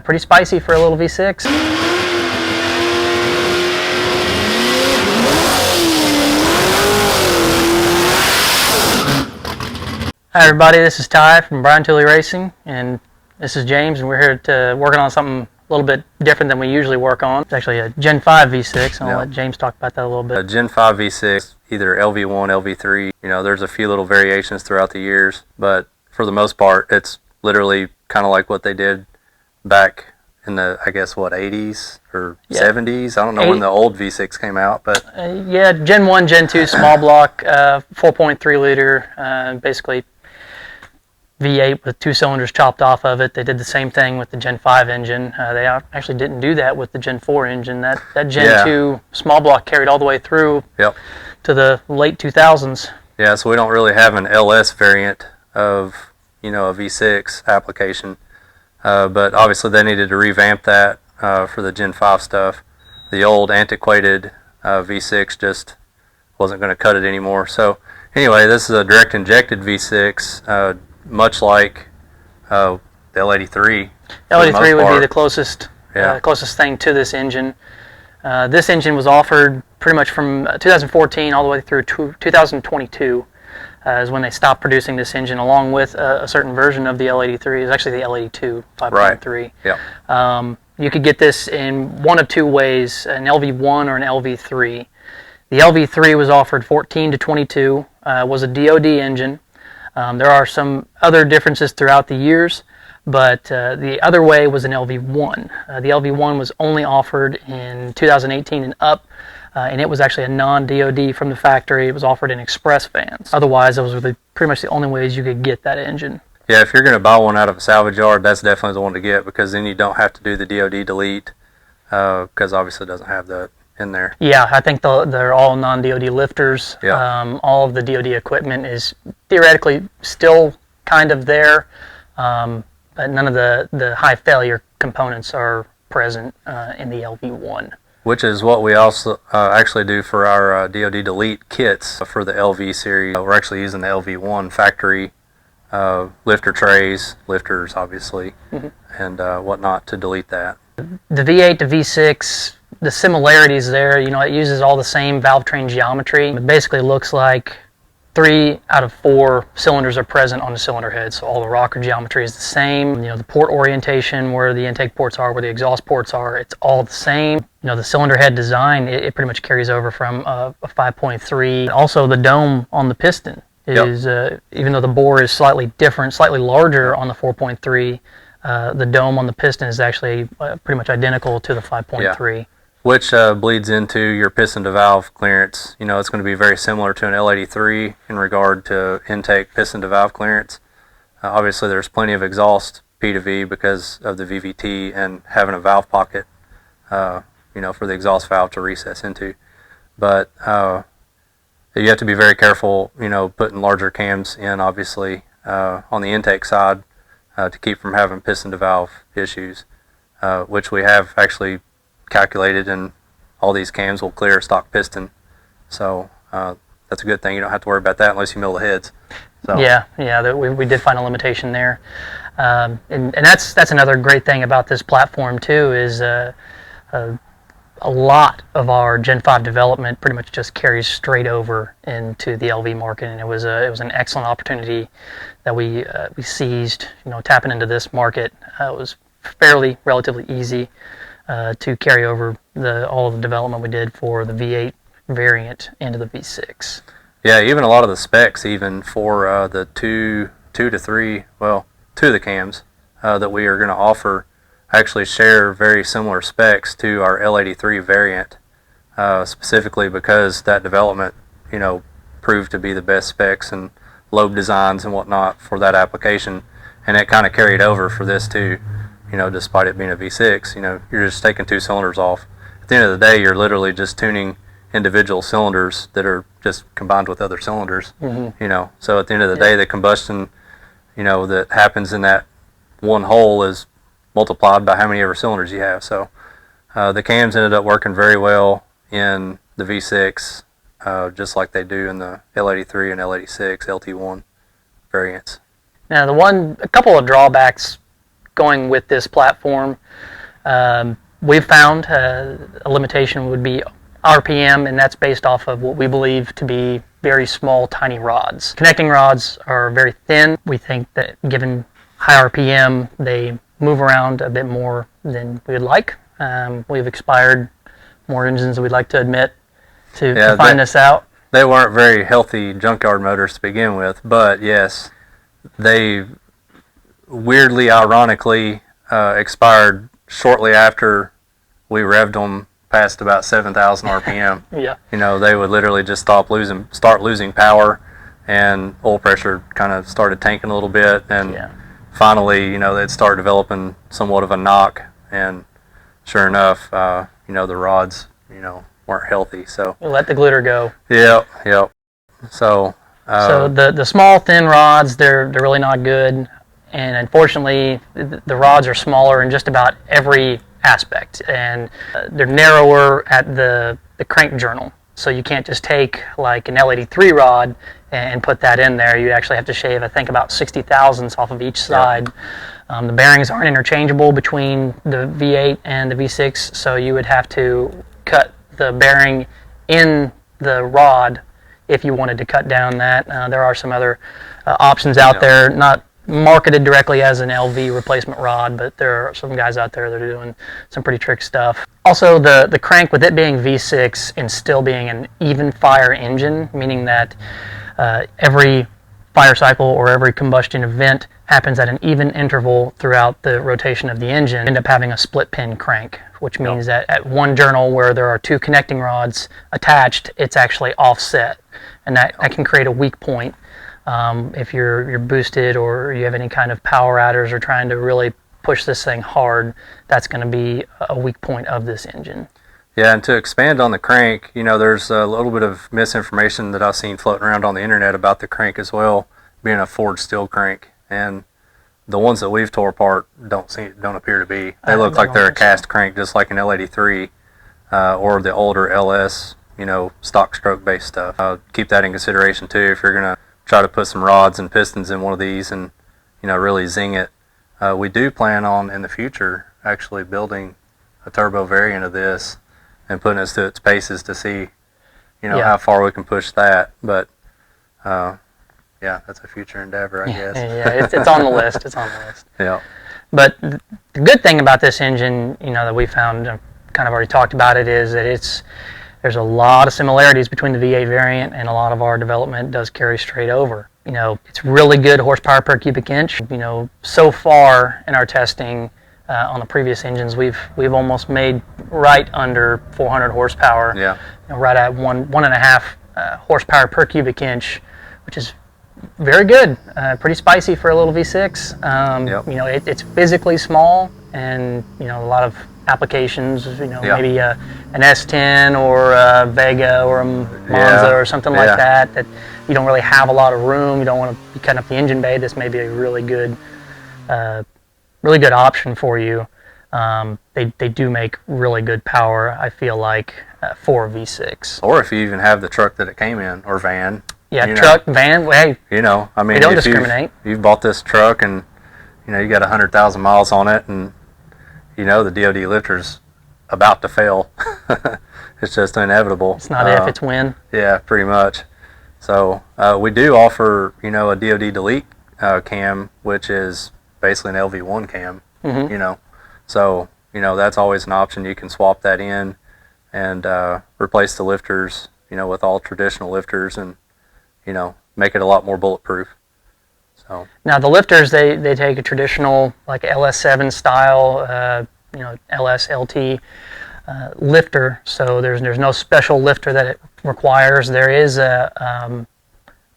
Pretty spicy for a little V6. Hi everybody, this is Ty from Brian Tooley Racing, and this is James, and we're here to working on something a little bit different than we usually work on. It's actually a Gen 5 V6, and I'll let James talk about that a little bit. A Gen 5 V6, either LV1, LV3, there's a few little variations throughout the years, but for the most part, it's literally kind of like what they did back in the, 80s or 70s. I don't know when the old V6 came out, but... yeah, Gen 1, Gen 2, small block, 4.3 liter, basically V8 with 2 cylinders chopped off of it. They did the same thing with the Gen 5 engine. They actually didn't do that with the Gen 4 engine. That Gen 2 small block carried all the way through to the late 2000s. Yeah, so we don't really have an LS variant of, a V6 application. But obviously they needed to revamp that for the Gen 5 stuff. The old antiquated V6 just wasn't going to cut it anymore. So anyway, this is a direct injected V6. Much like the L83. L83 would be the closest thing to this engine. This engine was offered pretty much from 2014 all the way through 2022 is when they stopped producing this engine, along with a certain version of the L83. It's actually the L82 5.3. Yeah. You could get this in one of two ways, an LV1 or an LV3. The LV3 was offered 14 to 22, was a DOD engine. There are some other differences throughout the years, but the other way was an LV1. The LV1 was only offered in 2018 and up, and it was actually a non-DOD from the factory. It was offered in express vans. Otherwise, those were pretty much the only ways you could get that engine. Yeah, if you're going to buy one out of a salvage yard, that's definitely the one to get, because then you don't have to do the DOD delete, because obviously it doesn't have that in there. Yeah, I think they're all non-DOD lifters. Yeah. All of the DOD equipment is theoretically still kind of there, but none of the high failure components are present in the LV1. Which is what we also actually do for our DOD delete kits for the LV series. We're actually using the LV1 factory lifter trays, lifters obviously, and whatnot to delete that. The V8 to V6, the similarities there, it uses all the same valve train geometry. It basically looks like 3 out of 4 cylinders are present on the cylinder head, so all the rocker geometry is the same. The port orientation, where the intake ports are, where the exhaust ports are, it's all the same. The cylinder head design, it pretty much carries over from a 5.3. Also, the dome on the piston is, even though the bore is slightly different, slightly larger on the 4.3, the dome on the piston is actually pretty much identical to the 5.3. Yeah. Which bleeds into your piston to valve clearance. It's going to be very similar to an L83 in regard to intake piston to valve clearance. Obviously, there's plenty of exhaust P to V because of the VVT and having a valve pocket, for the exhaust valve to recess into. But you have to be very careful, putting larger cams in, obviously, on the intake side to keep from having piston to valve issues, which we have actually calculated, and all these cams will clear stock piston, so that's a good thing. You don't have to worry about that unless you mill the heads. So. Yeah, we did find a limitation there, and that's another great thing about this platform too, is a lot of our Gen 5 development pretty much just carries straight over into the LV market, and it was an excellent opportunity that we seized. Tapping into this market was relatively easy. To carry over all of the development we did for the V8 variant into the V6. Yeah, even a lot of the specs, even for the two to three, two of the cams that we are going to offer, actually share very similar specs to our L83 variant, specifically because that development, proved to be the best specs and lobe designs and whatnot for that application, and it kind of carried over for this too. Despite it being a V6, you're just taking 2 cylinders off. At the end of the day, you're literally just tuning individual cylinders that are just combined with other cylinders. So at the end of the day, the combustion, that happens in that one hole is multiplied by how many ever cylinders you have. So the cams ended up working very well in the V6, just like they do in the L83 and L86 LT1 variants. Now, a couple of drawbacks going with this platform. We've found a limitation would be RPM, and that's based off of what we believe to be very small, tiny rods. Connecting rods are very thin. We think that given high RPM, they move around a bit more than we would like. We've expired more engines than we'd like to admit to find this out. They weren't very healthy junkyard motors to begin with, but yes, they weirdly, ironically, expired shortly after we revved them past about 7,000 RPM. Yeah. You know, they would literally just start losing power, and oil pressure kind of started tanking a little bit, and finally, you know, they'd start developing somewhat of a knock, and sure enough, you know, the rods, you know, weren't healthy. So we'll let the glitter go. Yep. So the small, thin rods, they're really not good, and unfortunately, the rods are smaller in just about every aspect, and they're narrower at the crank journal. So you can't just take like an L83 rod and put that in there. You actually have to shave, I think, about 60 thousandths off of each side. The bearings aren't interchangeable between the V8 and the V6, so you would have to cut the bearing in the rod if you wanted to cut down that. There are some other options out there, not marketed directly as an LV replacement rod, but there are some guys out there that are doing some pretty trick stuff. Also, the crank, with it being V6 and still being an even fire engine, meaning that every fire cycle or every combustion event happens at an even interval throughout the rotation of the engine, end up having a split pin crank, which means that at one journal where there are two connecting rods attached, it's actually offset, and that can create a weak point. If you're boosted or you have any kind of power adders or trying to really push this thing hard, that's going to be a weak point of this engine. Yeah, and to expand on the crank, you know, there's a little bit of misinformation that I've seen floating around on the internet about the crank as well, being a forged steel crank, and the ones that we've tore apart don't appear to be. They look like they're a cast crank, just like an L83 or the older LS, you know, stock stroke based stuff. Keep that in consideration too if you're gonna try to put some rods and pistons in one of these and, you know, really zing it. We do plan on in the future actually building a turbo variant of this and putting us to its paces to see, you know, how far we can push that. But yeah, that's a future endeavor, I guess. Yeah, it's on the list. It's on the list. Yeah. But the good thing about this engine, you know, that we found, kind of already talked about it, is that there's a lot of similarities between the V8 variant, and a lot of our development does carry straight over. You know, it's really good horsepower per cubic inch. You know, so far in our testing on the previous engines, we've almost made right under 400 horsepower. Yeah. You know, right at 1.5 horsepower per cubic inch, which is very good. Pretty spicy for a little V6. You know, it's physically small, and you know, a lot of applications, you know, maybe an S10 or a Vega or a Monza or something like that you don't really have a lot of room. You don't want to be cutting up the engine bay. This may be a really good option for you. They do make really good power, I feel like, for a V6. Or if you even have the truck that it came in, or van. Yeah, truck, van, hey. You know, I mean, they don't discriminate. You've bought this truck and, you know, you got 100,000 miles on it, and you know the DOD lifter's about to fail. It's just inevitable. It's not if, it's when. Yeah, pretty much. So we do offer, you know, a DOD delete cam, which is basically an LV1 cam. You know, so you know that's always an option. You can swap that in and replace the lifters, you know, with all traditional lifters, and you know, make it a lot more bulletproof. So now the lifters, they take a traditional like LS7 style, you know, LS LT lifter. So there's no special lifter that it requires. There is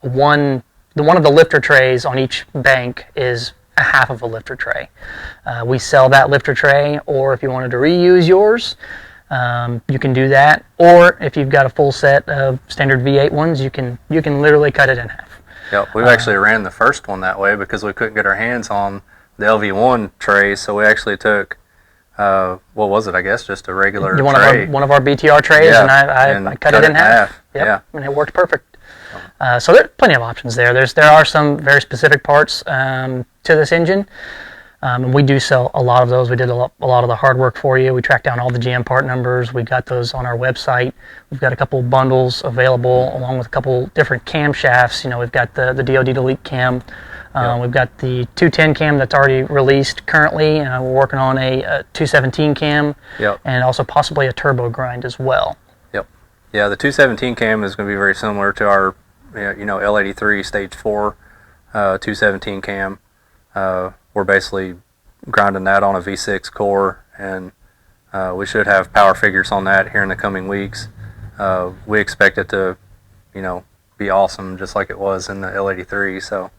one of the lifter trays on each bank is a half of a lifter tray. We sell that lifter tray, or if you wanted to reuse yours, you can do that. Or if you've got a full set of standard V8 ones, you can literally cut it in half. Yep, we've actually ran the first one that way because we couldn't get our hands on the LV1 tray, so we actually took, what was it, I guess, just a regular tray. One of our BTR trays, and I cut it in half. Yep, yeah. And it worked perfect. So there are plenty of options there. There are some very specific parts to this engine. And we do sell a lot of those. We did a lot of the hard work for you. We tracked down all the GM part numbers. We got those on our website. We've got a couple bundles available along with a couple different camshafts. You know, we've got the DoD Delete cam. We've got the 210 cam that's already released currently. We're working on a 217 cam and also possibly a turbo grind as well. Yep. Yeah, the 217 cam is going to be very similar to our L83 Stage 4 217 cam. We're basically grinding that on a V6 core, and we should have power figures on that here in the coming weeks. We expect it to, be awesome just like it was in the L83. So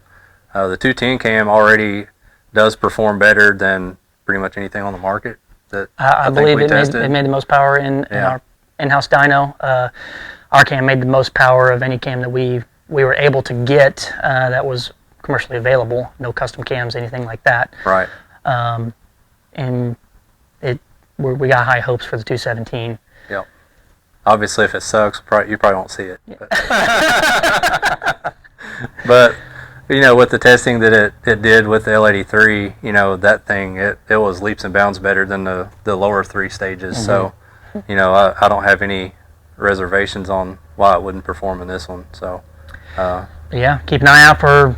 the 210 cam already does perform better than pretty much anything on the market. That I believe it made the most power in our in-house dyno. Our cam made the most power of any cam that we were able to get that was commercially available. No custom cams, anything like that. Right. And we got high hopes for the 217. Yep. Obviously, if it sucks, you probably won't see it. But with the testing that it did with the L83, that thing, it was leaps and bounds better than the lower 3 stages. Mm-hmm. So, I don't have any reservations on why it wouldn't perform in this one. So, yeah, keep an eye out for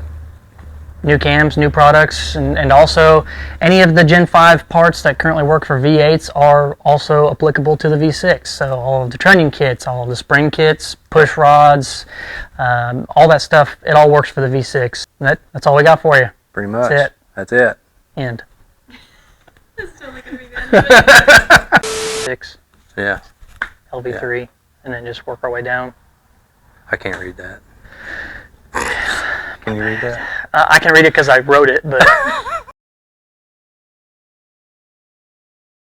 new cams, new products, and also any of the Gen 5 parts that currently work for V8s are also applicable to the V6. So all of the trunnion kits, all of the spring kits, push rods, all that stuff, it all works for the V6. That's all we got for you. Pretty much. That's it. End. That's totally gonna be the 6. Yeah. LV3, and then just work our way down. I can't read that. Can you read that? I can read it because I wrote it, but